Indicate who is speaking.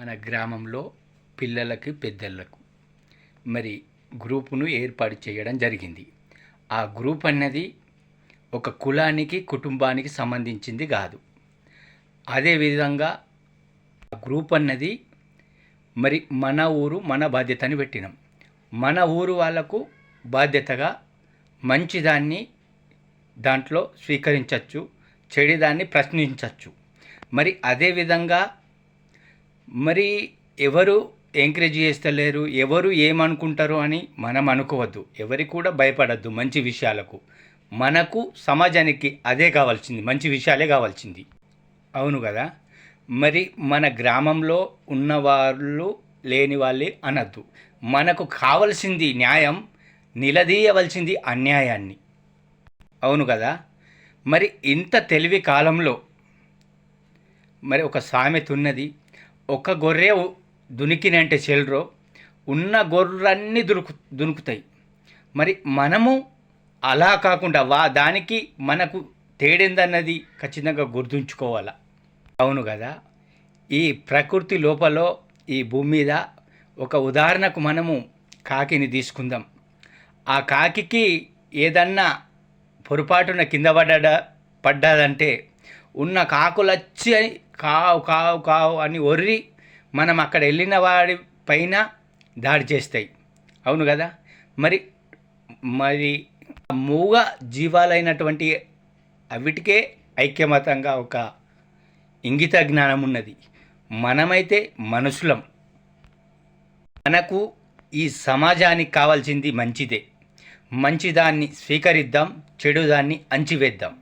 Speaker 1: మన గ్రామంలో పిల్లలకి పెద్దలకు మరి గ్రూపును ఏర్పాటు చేయడం జరిగింది. ఆ గ్రూప్ అన్నది ఒక కులానికి కుటుంబానికి సంబంధించింది కాదు. అదేవిధంగా ఆ గ్రూప్ అన్నది మరి మన ఊరు మన బాధ్యత అని పెట్టినాం. మన ఊరు వాళ్ళకు బాధ్యతగా మంచిదాన్ని దాంట్లో స్వీకరించవచ్చు, చెడుదాన్ని ప్రశ్నించవచ్చు. మరి అదేవిధంగా మరి ఎవరు ఎంకరేజ్ చేస్తలేరు, ఎవరు ఏమనుకుంటారు అని మనం అనుకోవద్దు. ఎవరికి కూడా భయపడద్దు మంచి విషయాలకు. మనకు సమాజానికి అదే కావాల్సింది, మంచి విషయాలే కావాల్సింది. అవును కదా. మరి మన గ్రామంలో ఉన్నవాళ్ళు లేని వాళ్ళే అనద్దు. మనకు కావలసింది న్యాయం, నిలదీయవలసింది అన్యాయాన్ని. అవును కదా. మరి ఇంత తెలివి కాలంలో మరి ఒక సామెత ఉన్నది, ఒక గొర్రె దునికినంటే చెల్రో ఉన్న గొర్రెలన్నీ దునుకుతాయి. మరి మనము అలా కాకుండా దానికి మనకు తేడిందన్నది ఖచ్చితంగా గుర్తుంచుకోవాలి. అవును కదా. ఈ ప్రకృతి లోపల ఈ భూమి మీద ఒక ఉదాహరణకు మనము కాకిని తీసుకుందాం. ఆ కాకికి ఏదన్నా పొరపాటున కింద పడ్డదంటే ఉన్న కాకులచ్చి కావు కావు కావు అని ఒర్రి మనం అక్కడ వెళ్ళిన వాడి పైన దాడి చేస్తాయి. అవును కదా. మరి మరి మూగ జీవాలైనటువంటి అవిటికే ఐక్యమతంగా ఒక ఇంగిత జ్ఞానం ఉన్నది. మనమైతే మనుషులం. మనకు ఈ సమాజానికి కావాల్సింది మంచిదే. మంచిదాన్ని స్వీకరిద్దాం, చెడుదాన్ని అణచివేద్దాం.